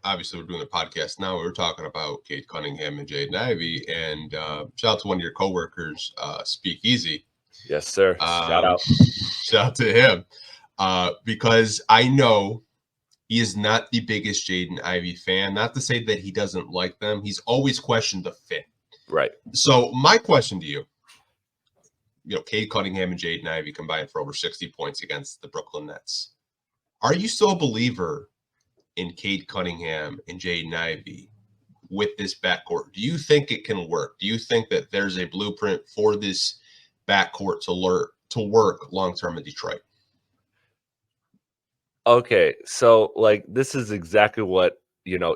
obviously we're doing a podcast now. We were talking about Cade Cunningham and Jaden Ivey, and shout out to one of your coworkers, Speak Easy. Yes, sir. Shout out. Shout out to him because I know he is not the biggest Jaden Ivey fan. Not to say that he doesn't like them. He's always questioned the fit. Right. So my question to you, Cade Cunningham and Jaden Ivey combined for over 60 points against the Brooklyn Nets. Are you still a believer in Cade Cunningham and Jaden Ivey with this backcourt? Do you think it can work? Do you think that there's a blueprint for this backcourt to work long-term in Detroit? Okay, so this is exactly what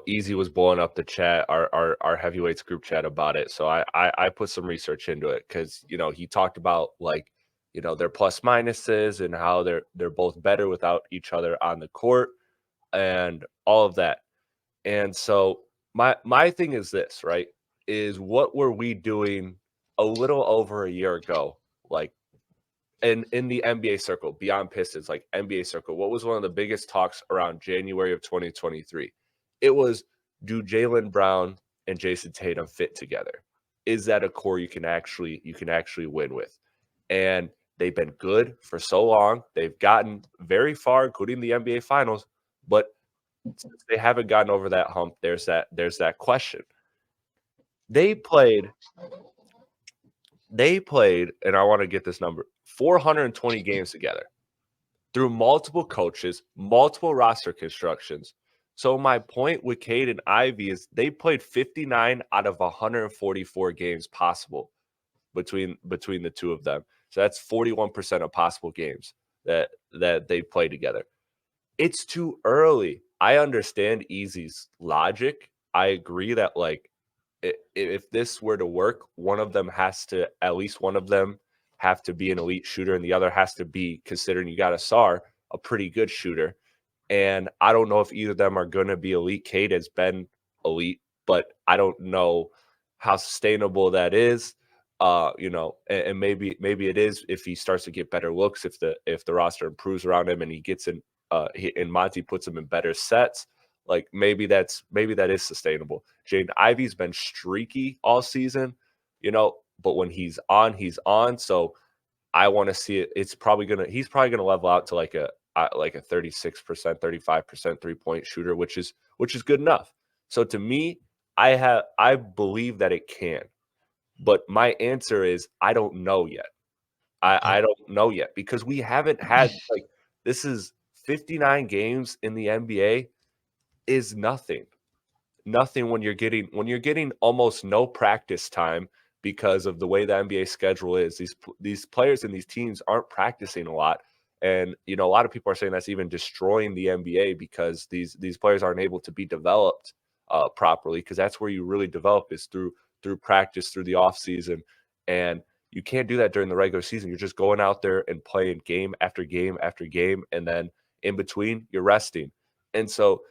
Easy was blowing up the chat, our heavyweights group chat about it. So I put some research into it because he talked about their plus minuses and how they're both better without each other on the court and all of that. And so my thing is this, right? Is what were we doing a little over a year ago, in the NBA circle, beyond Pistons, NBA circle? What was one of the biggest talks around January of 2023? It was, do Jaylen Brown and Jason Tatum fit together? Is that a core you can actually win with? And they've been good for so long. They've gotten very far, including the NBA Finals, but since they haven't gotten over that hump, there's that question. They played, and I want to get this number, 420 games together through multiple coaches, multiple roster constructions. So my point with Cade and Ivey is they played 59 out of 144 games possible between the two of them. So that's 41% of possible games that they play together. It's too early. I understand Easy's logic. I agree that if this were to work, at least one of them have to be an elite shooter, and the other has to be, considering you got a SAR, a pretty good shooter. And I don't know if either of them are going to be elite. Cade has been elite, but I don't know how sustainable that is. And maybe it is if he starts to get better looks, if the roster improves around him and he gets in, and Monty puts him in better sets. Maybe that is sustainable. Jaden Ivey's been streaky all season, but when he's on, he's on. So I want to see it. He's probably gonna level out to like a 36%, 35% 3-point shooter, which is good enough. So to me, I believe that it can, but my answer is I don't know yet. I don't know yet because we haven't had this is 59 games in the NBA is nothing when you're getting almost no practice time because of the way the NBA schedule is. These players and these teams aren't practicing a lot. And, a lot of people are saying that's even destroying the NBA because these players aren't able to be developed properly, because that's where you really develop is through practice, through the off season. And you can't do that during the regular season. You're just going out there and playing game after game after game. And then in between, you're resting. And so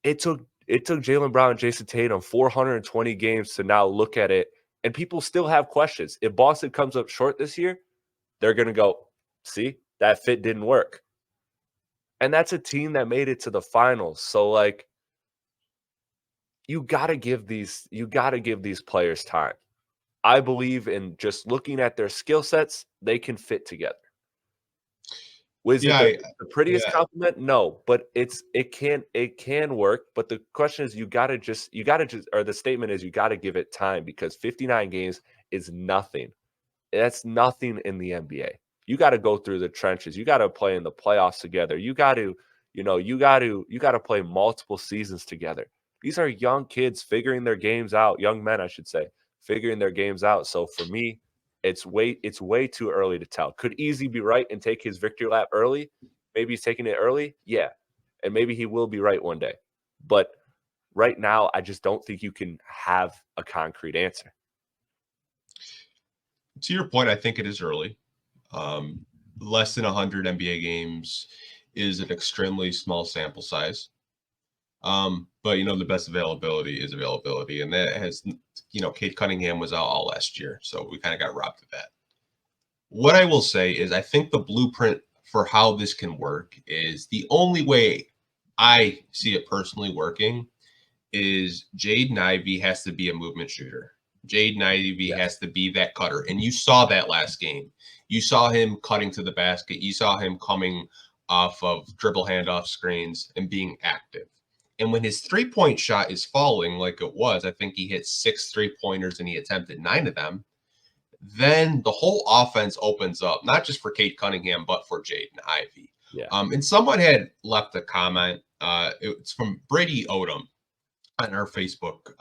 it took Jaylen Brown and Jason Tatum 420 games to now look at it. And people still have questions. If Boston comes up short this year, they're going to go, see, that fit didn't work. And that's a team that made it to the finals. So you got to give these players time. I believe in just looking at their skill sets, they can fit together. Was it the prettiest compliment? No, but it can work. But the question is, you gotta just, or the statement is, you gotta give it time, because 59 games is nothing. That's nothing in the NBA. You got to go through the trenches. You got to play in the playoffs together. You got to play multiple seasons together. These are young kids figuring their games out. Young men, I should say, figuring their games out. So for me, it's way too early to tell. Could Easy be right and take his victory lap early? Maybe he's taking it early. Yeah. And maybe he will be right one day. But right now, I just don't think you can have a concrete answer. To your point, I think it is early. Less than 100 NBA games is an extremely small sample size. But, the best availability is availability. And that has, Cade Cunningham was out all last year. So we kind of got robbed of that. What I will say is I think the blueprint for how this can work is, the only way I see it personally working is Jaden Ivey has to be a movement shooter. Jaden Ivey has to be that cutter. And you saw that last game. You saw him cutting to the basket. You saw him coming off of dribble handoff screens and being active. And when his three-point shot is falling like it was, I think he hit 6 3-pointers and he attempted 9 of them. Then the whole offense opens up, not just for Cade Cunningham, but for Jaden Ivey. Yeah. And someone had left a comment. It's from Brady Odom on our Facebook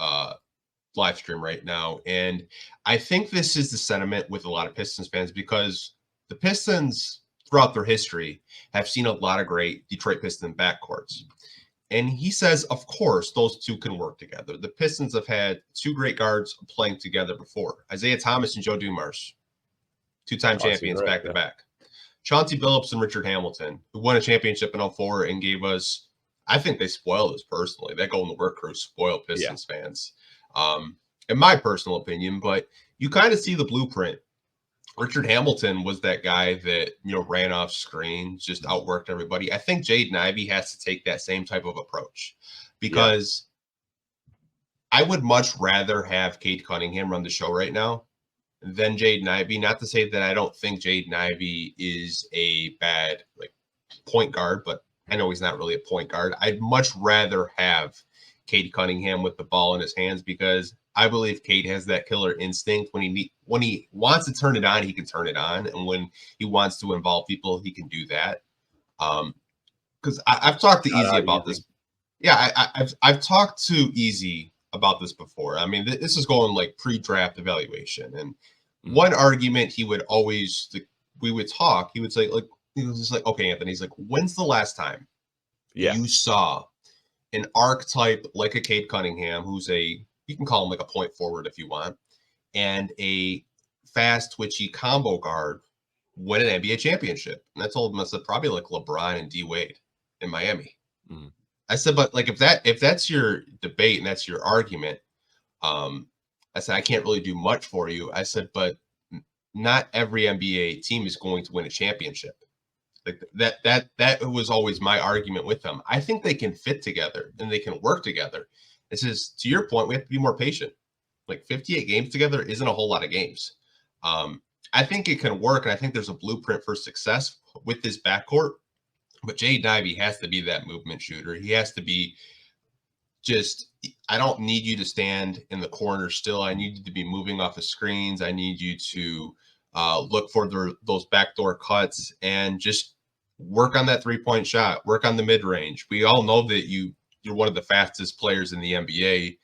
live stream right now. And I think this is the sentiment with a lot of Pistons fans because the Pistons, throughout their history, have seen a lot of great Detroit Pistons backcourts. And he says, of course, those two can work together. The Pistons have had 2 great guards playing together before. Isaiah Thomas and Joe Dumars, 2-time champions back-to-back. Chauncey Billups and Richard Hamilton, who won a championship in 2004 and gave us, I think they spoiled us personally. That Go in the Work crew spoiled Pistons fans, in my personal opinion. But you kind of see the blueprint. Richard Hamilton was that guy that, ran off screens, just outworked everybody. I think Jaden Ivey has to take that same type of approach because I would much rather have Cade Cunningham run the show right now than Jaden Ivey. Not to say that I don't think Jaden Ivey is a bad point guard, but I know he's not really a point guard. I'd much rather have Cade Cunningham with the ball in his hands because I believe Cade has that killer instinct. When he wants to turn it on, he can turn it on, and when he wants to involve people, he can do that. Because I've talked to Easy about this. Yeah, I've talked to Easy about this before. I mean, this is going pre-draft evaluation, and one argument he would always we would talk. He would say he was just okay, Anthony. He's like, when's the last time you saw an archetype like a Cade Cunningham, who's you can call him a point forward if you want, and a fast, twitchy combo guard win an NBA championship? And I told him, I said, probably LeBron and D Wade in Miami. Mm-hmm. I said, but if that's your debate and that's your argument, I said, I can't really do much for you. I said, but not every NBA team is going to win a championship. That was always my argument with them. I think they can fit together and they can work together. It says, to your point, we have to be more patient. 58 games together isn't a whole lot of games. I think it can work, and I think there's a blueprint for success with this backcourt. But Jaden Ivey has to be that movement shooter. He has to be I don't need you to stand in the corner still. I need you to be moving off of screens. I need you to look for those backdoor cuts and just work on that three-point shot, work on the mid-range. We all know that you're one of the fastest players in the NBA,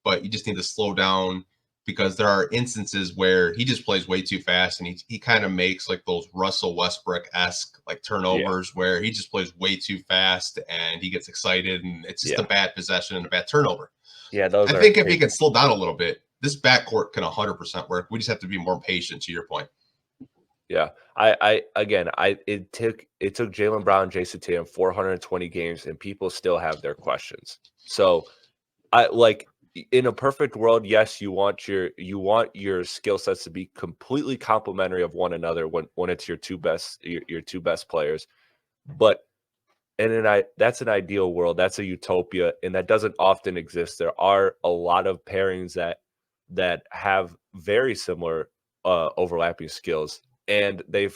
but you just need to slow down because there are instances where he just plays way too fast and he kind of makes those Russell Westbrook-esque turnovers where he just plays way too fast and he gets excited and it's just a bad possession and a bad turnover. Yeah, I think if he can slow down a little bit, this backcourt can 100% work. We just have to be more patient, to your point. Yeah, it took Jaylen Brown, Jason Tatum 420 games, and people still have their questions. So, in a perfect world, yes, you want your skill sets to be completely complementary of one another when it's your two best players. But that's an ideal world. That's a utopia, and that doesn't often exist. There are a lot of pairings that have very similar overlapping skills. And they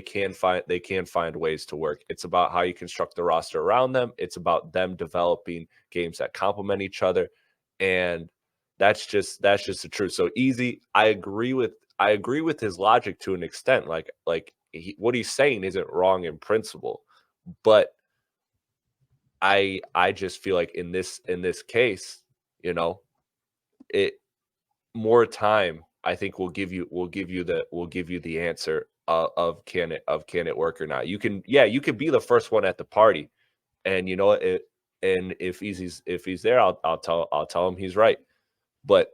can find ways to work. It's about how you construct the roster around them. It's about them developing games that complement each other, and that's just the truth. So Easy, I agree with his logic to an extent. What he's saying isn't wrong in principle, but I just feel like in this case, more time, I think will give you the answer of can it work or not. You can be the first one at the party, and and if he's there, I'll tell him he's right. But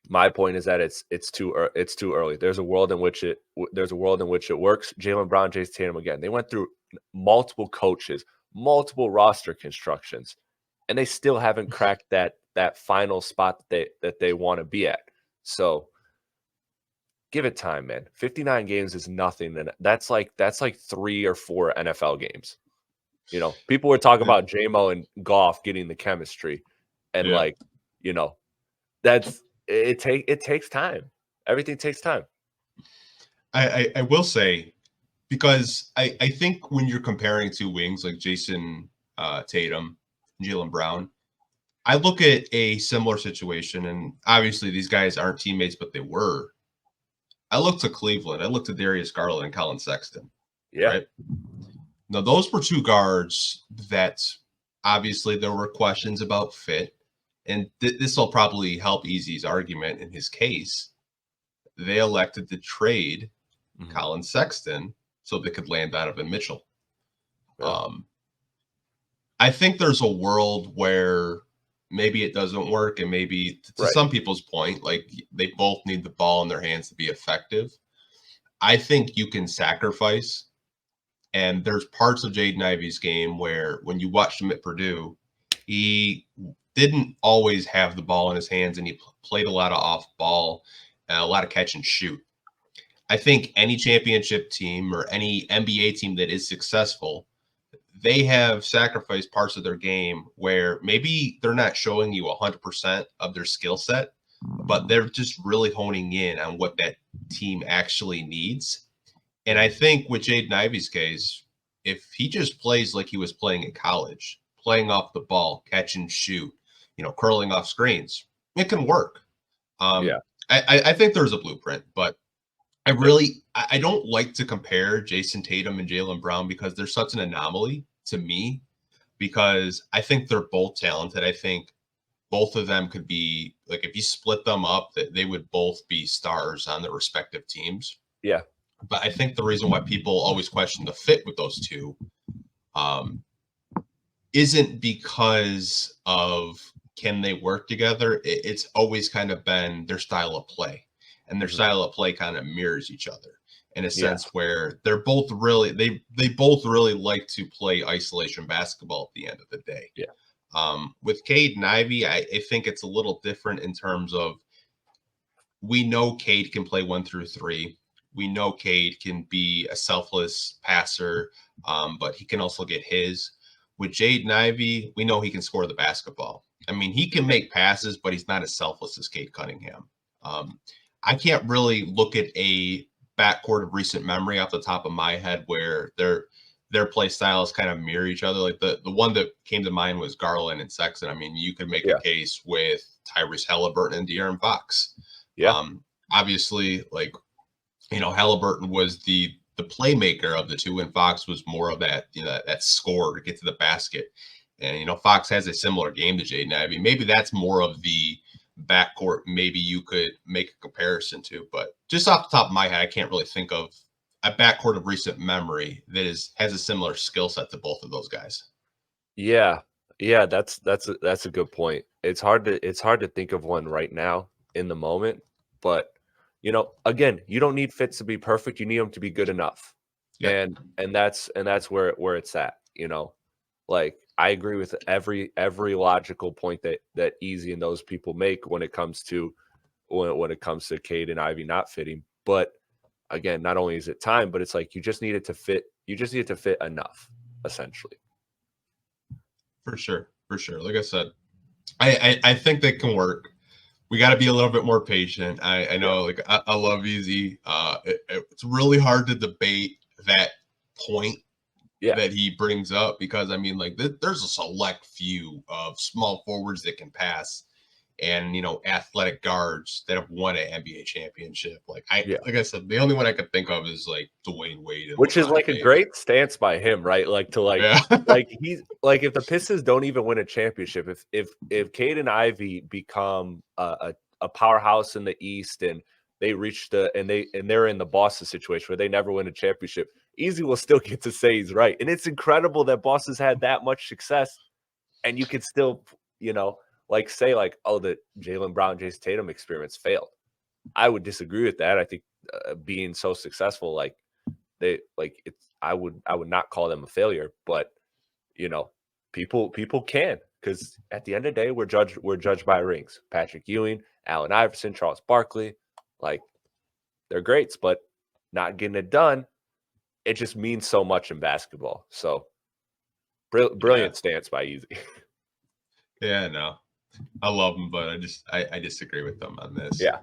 my point is that it's too early. There's a world in which it works. Jaylen Brown, Jason Tatum, again, they went through multiple coaches, multiple roster constructions, and they still haven't cracked that final spot that they want to be at. So give it time, man. 59 games is nothing, and that's like 3 or 4 NFL games. You know, people were talking about JMO and Goff getting the chemistry, and Yeah. like, you know, it takes time. Everything takes time. I will say, because I think when you're comparing two wings like Jason Tatum, Jaylen Brown, I look at a similar situation, and obviously these guys aren't teammates, but they were. I look to Cleveland. I look to Darius Garland and Colin Sexton, Yeah. right? Now, those were two guards that obviously there were questions about fit, and this will probably help Easy's argument in his case. They elected to trade Colin Sexton so they could land Donovan Mitchell. Yeah. I think there's a world where maybe it doesn't work, and maybe to some people's point, like they both need the ball in their hands to be effective. I think you can sacrifice. And there's parts of Jaden Ivey's game where when you watched him at Purdue, he didn't always have the ball in his hands, and he played a lot of off ball, a lot of catch and shoot. I think any championship team or any NBA team that is successful, they have sacrificed parts of their game where maybe they're not showing you 100% of their skill set, but they're just really honing in on what that team actually needs. And I think with Jaden Ivey's case, if he just plays like he was playing in college, playing off the ball, catch and shoot, curling off screens, it can work. I think there's a blueprint, but I don't like to compare Jason Tatum and Jaylen Brown because they're such an anomaly to me, because I think they're both talented. I think both of them could be, like, if you split them up, that they would both be stars on their respective teams. Yeah. But I think the reason why people always question the fit with those two isn't because of can they work together. It's always kind of been their style of play, and their style of play kind of mirrors each other in a sense where they're both really they both really like to play isolation basketball at the end of the day. Yeah. With Cade and Ivey, I think it's a little different in terms of we know Cade can play 1 through 3. We know Cade can be a selfless passer, but he can also get his. With Jaden Ivey, we know he can score the basketball. I mean, he can make passes, but he's not as selfless as Cade Cunningham. I can't really look at a backcourt of recent memory off the top of my head where their play styles kind of mirror each other. Like the one that came to mind was Garland and Sexton. I mean, you could make a case with Tyrese Halliburton and De'Aaron Fox. Obviously, like, Halliburton was the playmaker of the two, and Fox was more of that, that scorer to get to the basket. And, Fox has a similar game to Jaden Ivey. Maybe that's more of the backcourt maybe you could make a comparison to. But just off the top of my head, I can't really think of a backcourt of recent memory that has a similar skill set to both of those guys. Yeah. That's a good point. It's hard to think of one right now in the moment, but again, you don't need fits to be perfect. You need them to be good enough. Yeah. And that's where it's at, like I agree with every logical point that Easy and those people make when it comes to Cade and Ivey not fitting. But again, not only is it time, but it's like you just need it to fit. You just need it to fit enough, essentially. For sure. Like I said, I think that can work. We got to be a little bit more patient. I know, like, I love Easy. It's really hard to debate that point that he brings up, because, I mean, like, there's a select few of small forwards that can pass and, athletic guards that have won an NBA championship. Like I said, the only one I could think of is, like, Dwayne Wade. Which is, like, a great stance by him, right? Like, to, like, like, he's, like, if the Pistons don't even win a championship, if Cade and Ivey become a powerhouse in the East and they reach and they're in the Boston situation where they never win a championship, Easy will still get to say he's right. And it's incredible that Boston's had that much success, and you could still, like, say, like, oh, the Jaylen Brown, Jason Tatum experiments failed. I would disagree with that. I think being so successful, like, I would not call them a failure, but people can, because at the end of the day, we're judged by rings. Patrick Ewing, Allen Iverson, Charles Barkley, like, they're greats, but not getting it done, it just means so much in basketball. So Brilliant stance by Easy. Yeah, no. I love them, but I disagree with them on this. Yeah.